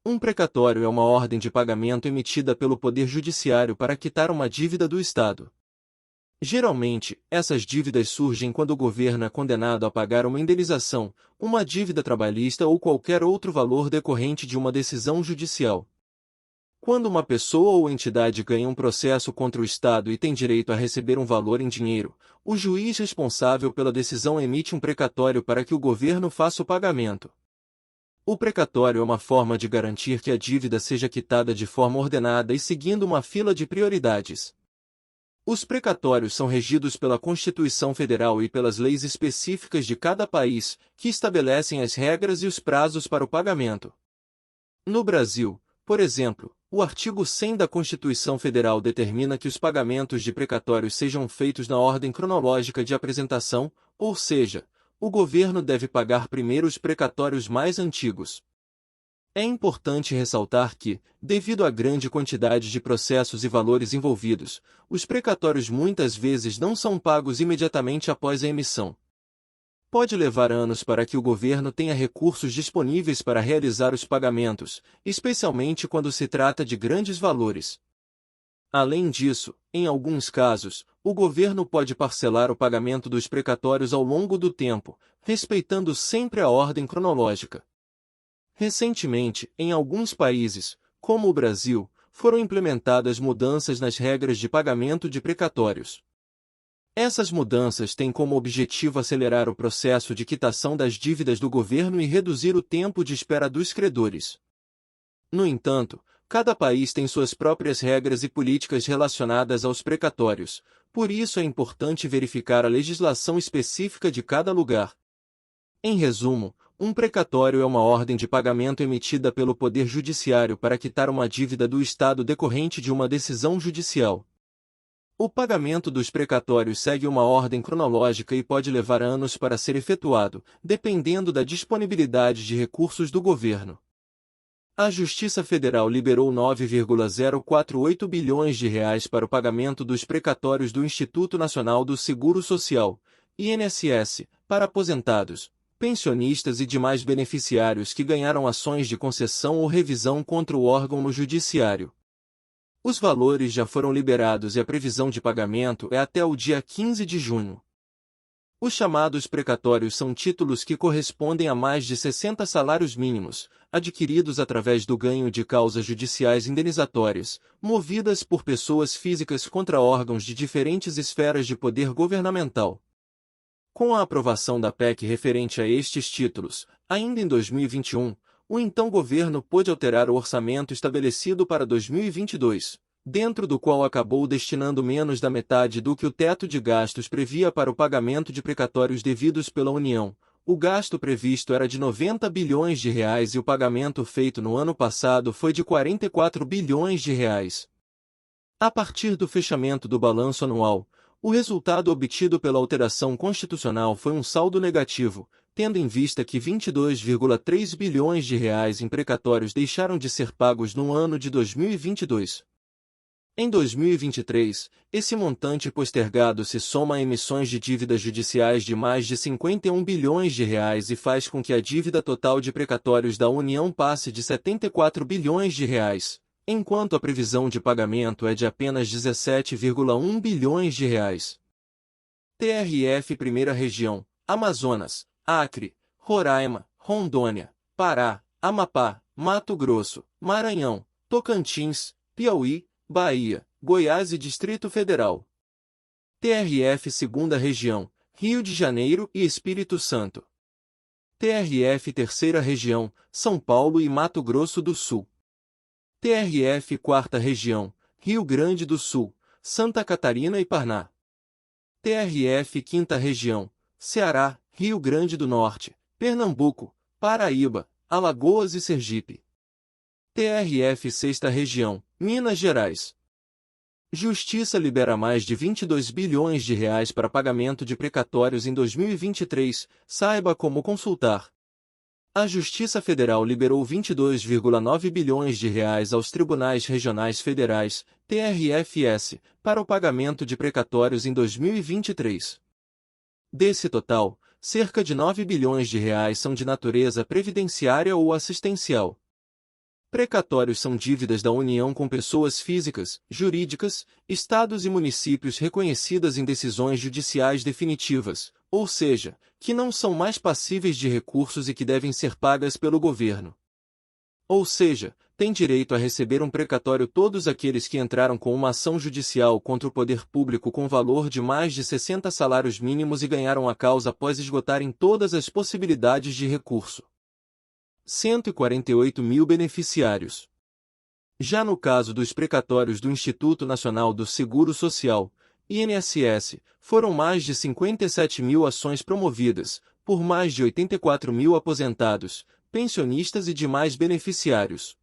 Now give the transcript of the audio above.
Um precatório é uma ordem de pagamento emitida pelo Poder Judiciário para quitar uma dívida do Estado. Geralmente, essas dívidas surgem quando o governo é condenado a pagar uma indenização, uma dívida trabalhista ou qualquer outro valor decorrente de uma decisão judicial. Quando uma pessoa ou entidade ganha um processo contra o Estado e tem direito a receber um valor em dinheiro, o juiz responsável pela decisão emite um precatório para que o governo faça o pagamento. O precatório é uma forma de garantir que a dívida seja quitada de forma ordenada e seguindo uma fila de prioridades. Os precatórios são regidos pela Constituição Federal e pelas leis específicas de cada país, que estabelecem as regras e os prazos para o pagamento. No Brasil, por exemplo, o artigo 100 da Constituição Federal determina que os pagamentos de precatórios sejam feitos na ordem cronológica de apresentação, ou seja, o governo deve pagar primeiro os precatórios mais antigos. É importante ressaltar que, devido à grande quantidade de processos e valores envolvidos, os precatórios muitas vezes não são pagos imediatamente após a emissão. Pode levar anos para que o governo tenha recursos disponíveis para realizar os pagamentos, especialmente quando se trata de grandes valores. Além disso, em alguns casos, o governo pode parcelar o pagamento dos precatórios ao longo do tempo, respeitando sempre a ordem cronológica. Recentemente, em alguns países, como o Brasil, foram implementadas mudanças nas regras de pagamento de precatórios. Essas mudanças têm como objetivo acelerar o processo de quitação das dívidas do governo e reduzir o tempo de espera dos credores. No entanto, cada país tem suas próprias regras e políticas relacionadas aos precatórios, por isso é importante verificar a legislação específica de cada lugar. Em resumo, um precatório é uma ordem de pagamento emitida pelo Poder Judiciário para quitar uma dívida do Estado decorrente de uma decisão judicial. O pagamento dos precatórios segue uma ordem cronológica e pode levar anos para ser efetuado, dependendo da disponibilidade de recursos do governo. A Justiça Federal liberou 9,048 bilhões de reais para o pagamento dos precatórios do Instituto Nacional do Seguro Social, INSS, para aposentados, pensionistas e demais beneficiários que ganharam ações de concessão ou revisão contra o órgão no judiciário. Os valores já foram liberados e a previsão de pagamento é até o dia 15 de junho. Os chamados precatórios são títulos que correspondem a mais de 60 salários mínimos, adquiridos através do ganho de causas judiciais indenizatórias, movidas por pessoas físicas contra órgãos de diferentes esferas de poder governamental. Com a aprovação da PEC referente a estes títulos, ainda em 2021, o então governo pôde alterar o orçamento estabelecido para 2022, dentro do qual acabou destinando menos da metade do que o teto de gastos previa para o pagamento de precatórios devidos pela União. O gasto previsto era de 90 bilhões de reais e o pagamento feito no ano passado foi de 44 bilhões de reais. A partir do fechamento do balanço anual, o resultado obtido pela alteração constitucional foi um saldo negativo, tendo em vista que 22,3 bilhões de reais em precatórios deixaram de ser pagos no ano de 2022. Em 2023, esse montante postergado se soma a emissões de dívidas judiciais de mais de 51 bilhões de reais e faz com que a dívida total de precatórios da União passe de 74 bilhões de reais, enquanto a previsão de pagamento é de apenas 17,1 bilhões de reais. TRF Primeira Região, Amazonas, Acre, Roraima, Rondônia, Pará, Amapá, Mato Grosso, Maranhão, Tocantins, Piauí, Bahia, Goiás e Distrito Federal. TRF Segunda Região, Rio de Janeiro e Espírito Santo. TRF Terceira Região, São Paulo e Mato Grosso do Sul. TRF Quarta Região, Rio Grande do Sul, Santa Catarina e Paraná. TRF Quinta Região, Ceará, Rio Grande do Norte, Pernambuco, Paraíba, Alagoas e Sergipe. TRF Sexta Região, Minas Gerais. Justiça libera mais de 22 bilhões de reais para pagamento de precatórios em 2023, saiba como consultar. A Justiça Federal liberou 22,9 bilhões de reais aos Tribunais Regionais Federais, TRFS, para o pagamento de precatórios em 2023. Desse total, cerca de 9 bilhões de reais são de natureza previdenciária ou assistencial. Precatórios são dívidas da União com pessoas físicas, jurídicas, estados e municípios reconhecidas em decisões judiciais definitivas, ou seja, que não são mais passíveis de recursos e que devem ser pagas pelo governo. Ou seja, têm direito a receber um precatório todos aqueles que entraram com uma ação judicial contra o poder público com valor de mais de 60 salários mínimos e ganharam a causa após esgotarem todas as possibilidades de recurso. 148 mil beneficiários. Já no caso dos precatórios do Instituto Nacional do Seguro Social, INSS, foram mais de 57 mil ações promovidas, por mais de 84 mil aposentados, pensionistas e demais beneficiários.